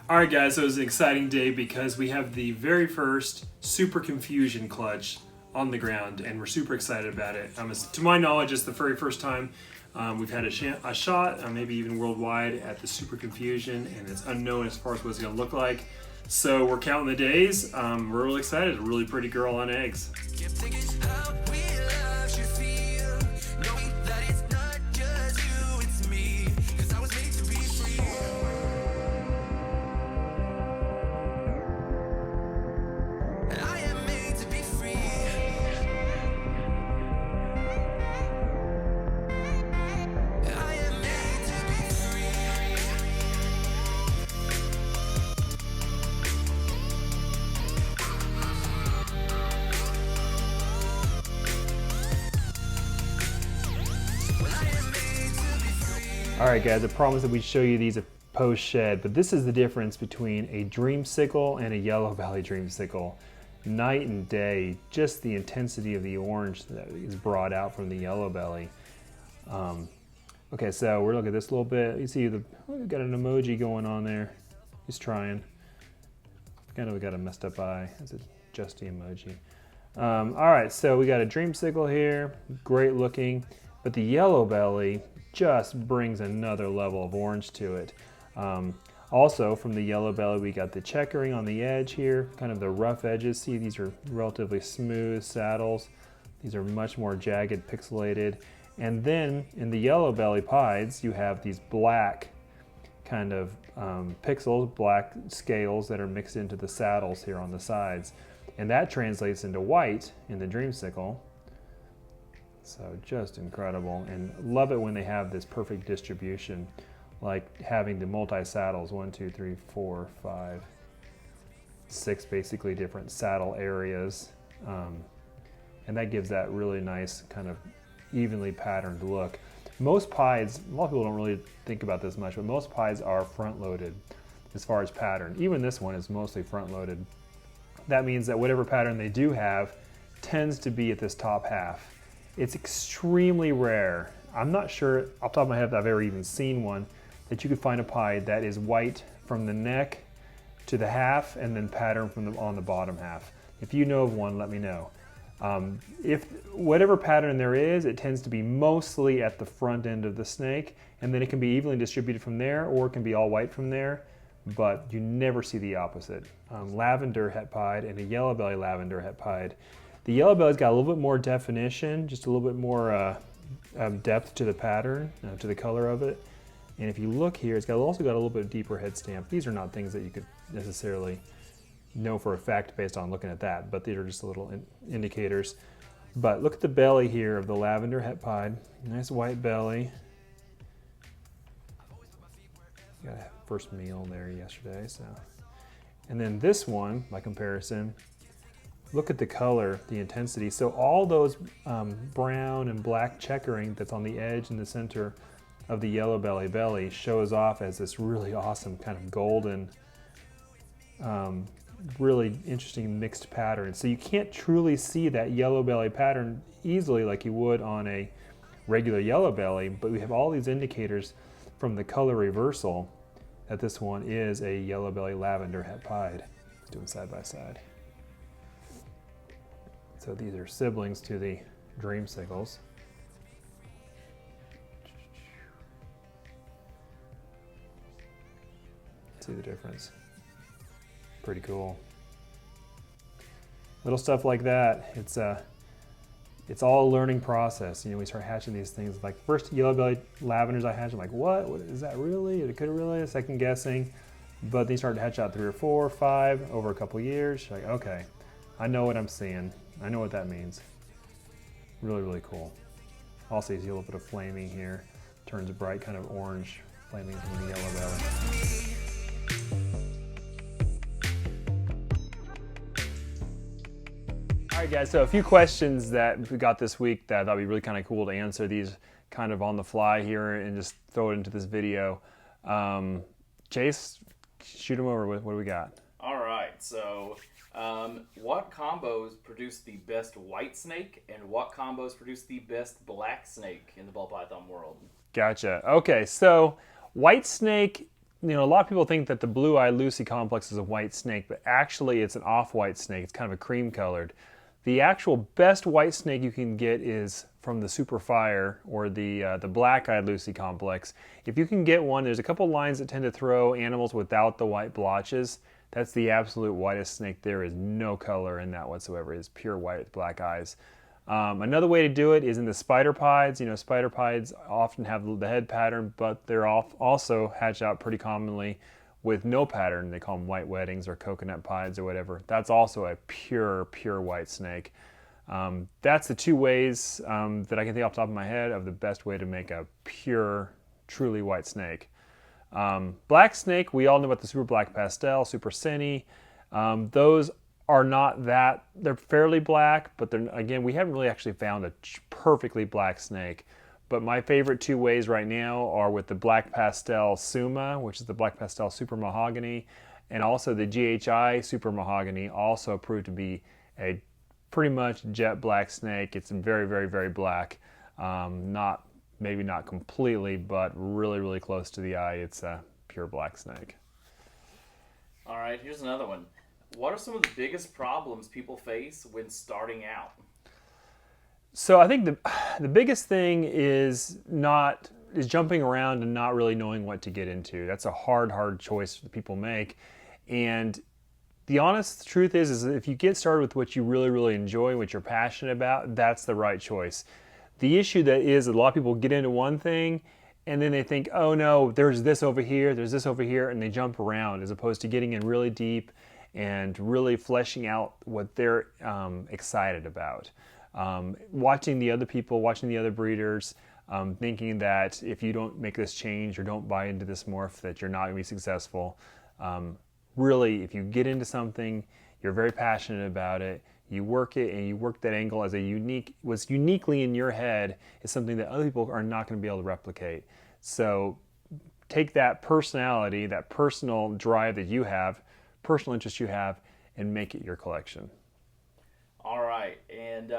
All right, guys, so it was an exciting day because we have the very first Super Confusion clutch on the ground, and we're super excited about it. To my knowledge, it's the very first time we've had a shot, maybe even worldwide, at the Super Confusion, and it's unknown as far as what it's going to look like. So we're counting the days. We're really excited. A really pretty girl on eggs. Alright guys, I promised that we'd show you these post-shed, but this is the difference between a Dreamsicle and a Yellowbelly Dreamsicle. Night and day, just the intensity of the orange that is brought out from the Yellowbelly. Okay, so we're looking at this a little bit. You see we've got an emoji going on there. He's trying. Kind of got a messed up eye. That's a Justy emoji. Alright, so we got a Dreamsicle here, great looking, but the Yellowbelly just brings another level of orange to it. Also from the Yellowbelly, we got the checkering on the edge here, kind of the rough edges. See, these are relatively smooth saddles. These are much more jagged, pixelated. And then in the Yellowbelly pieds, you have these black kind of pixels, black scales that are mixed into the saddles here on the sides. And that translates into white in the Dreamsicle. So just incredible, and love it when they have this perfect distribution, like having the multi-saddles, 1, 2, 3, 4, 5, 6 basically different saddle areas. And that gives that really nice kind of evenly patterned look. Most pieds, a lot of people don't really think about this much, but most pieds are front-loaded as far as pattern. Even this one is mostly front-loaded. That means that whatever pattern they do have tends to be at this top half. It's extremely rare. I'm not sure off the top of my head if I've ever even seen one that you could find a pied that is white from the neck to the half and then pattern from on the bottom half. If you know of one, let me know. If whatever pattern there is, it tends to be mostly at the front end of the snake, and then it can be evenly distributed from there, or it can be all white from there, but you never see the opposite. Lavender het pied and a Yellowbelly lavender het pied. The Yellowbelly's got a little bit more definition, just a little bit more depth to the pattern, to the color of it. And if you look here, it's also got a little bit deeper head stamp. These are not things that you could necessarily know for a fact based on looking at that, but these are just little indicators. But look at the belly here of the lavender het pied. Nice white belly. Got a first meal there yesterday, so. And then this one, by comparison, look at the color, the intensity. So all those brown and black checkering that's on the edge and the center of the Yellowbelly belly shows off as this really awesome kind of golden, really interesting mixed pattern. So you can't truly see that Yellowbelly pattern easily like you would on a regular Yellowbelly, but we have all these indicators from the color reversal that this one is a Yellowbelly lavender het pied. Let's do them side by side. So these are siblings to the Dreamsicles. See the difference. Pretty cool. Little stuff like that. It's all a learning process. You know, we start hatching these things. Like first Yellowbelly lavenders I hatched, I'm like, what is that really? It could really, second guessing. But then you start to hatch out 3 or 4 or 5 over a couple years. You're like, okay, I know what I'm seeing. I know what that means. Really, really cool. Also, you see a little bit of flaming here. Turns bright kind of orange, flaming from the Yellowbelly. All right, guys, so a few questions that we got this week that I thought would be really kind of cool to answer these kind of on the fly here and just throw it into this video. Chase, shoot them over. What do we got? All right, so what combos produce the best white snake and what combos produce the best black snake in the ball python world? Gotcha. Okay, so white snake a lot of people think that the blue-eyed Lucy complex is a white snake, but actually it's an off-white snake. It's kind of a cream-colored. The actual best white snake you can get is from the Super Fire or the black-eyed Lucy complex. If you can get one, there's a couple lines that tend to throw animals without the white blotches. That's the absolute whitest snake. There is no color in that whatsoever. It's pure white with black eyes. Another way to do it is in the spider pieds. Spider pieds often have the head pattern, but they're also hatch out pretty commonly with no pattern. They call them white weddings or coconut pieds or whatever. That's also a pure white snake. That's the two ways that I can think off the top of my head of the best way to make a pure, truly white snake. Black snake, we all know about the super black pastel, super cine. Those are not that, they're fairly black, but again, we haven't really actually found a perfectly black snake. But my favorite two ways right now are with the black pastel Suma, which is the black pastel super mahogany, and also the GHI super mahogany, also proved to be a pretty much jet black snake. It's very black. Maybe not completely, but really close to the eye. It's a pure black snake. All right, here's another one. What are some of the biggest problems people face when starting out? So I think the biggest thing is jumping around and not really knowing what to get into. That's a hard choice that people make. And the honest truth is if you get started with what you really enjoy, what you're passionate about, that's the right choice. The issue that is a lot of people get into one thing and then they think, oh no, there's this over here, and they jump around as opposed to getting in really deep and really fleshing out what they're excited about. Watching the other people, watching the other breeders, thinking that if you don't make this change or don't buy into this morph that you're not going to be successful. Really, if you get into something, you're very passionate about it, you work it and you work that angle as what's uniquely in your head is something that other people are not going to be able to replicate. So take that personality, that personal drive that you have, personal interest you have, and make it your collection. All right, and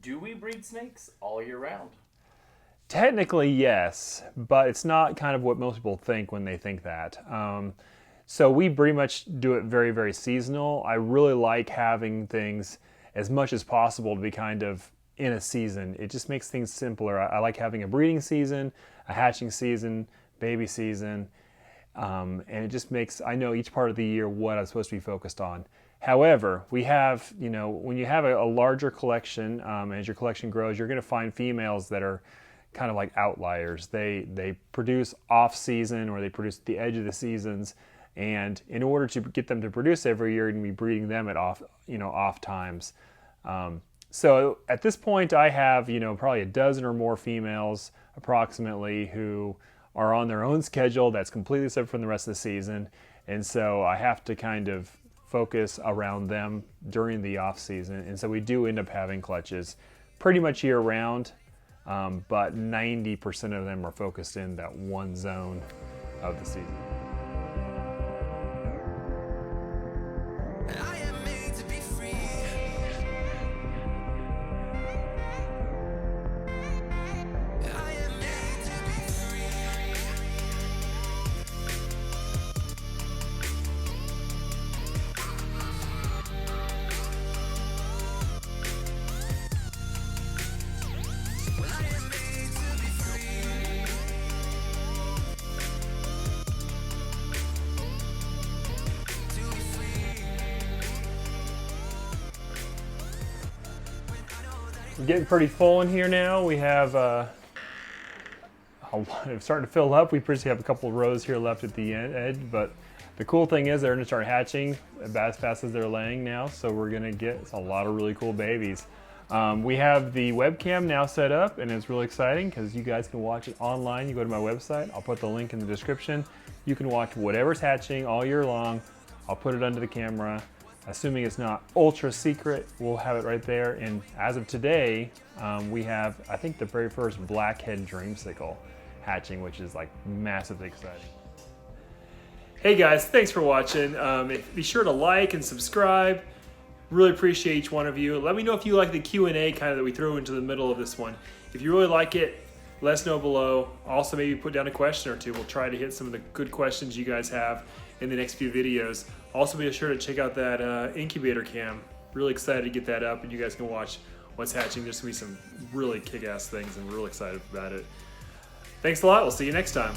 do we breed snakes all year round? Technically, yes, but it's not kind of what most people think when they think that. So we pretty much do it very seasonal. I really like having things as much as possible to be kind of in a season. It just makes things simpler. I like having a breeding season, a hatching season, baby season, and it just makes, I know each part of the year what I'm supposed to be focused on. However, we have, when you have a larger collection, as your collection grows, you're going to find females that are kind of like outliers. They produce off season or they produce at the edge of the seasons. And in order to get them to produce every year, you're going to be breeding them at off times. So at this point, I have probably a dozen or more females approximately who are on their own schedule that's completely separate from the rest of the season, and so I have to kind of focus around them during the off season. And so we do end up having clutches pretty much year round, but 90% of them are focused in that one zone of the season. We're getting pretty full in here now. We have it's starting to fill up. We pretty have a couple of rows here left at the edge, but the cool thing is they're going to start hatching as fast as they're laying now, so we're going to get a lot of really cool babies. We have the webcam now set up, and it's really exciting because you guys can watch it online. You go to my website. I'll put the link in the description. You can watch whatever's hatching all year long. I'll put it under the camera. Assuming it's not ultra secret, we'll have it right there. And as of today, we have, I think, the very first blackhead dreamsicle hatching, which is like massively exciting. Hey guys, thanks for watching. Be sure to like and subscribe. Really appreciate each one of you. Let me know if you like the Q&A kind of that we threw into the middle of this one. If you really like it, let us know below. Also, maybe put down a question or two. We'll try to hit some of the good questions you guys have in the next few videos. Also, be sure to check out that incubator cam. Really excited to get that up, and you guys can watch what's hatching. There's gonna be some really kick-ass things, and we're really excited about it. Thanks a lot. We'll see you next time.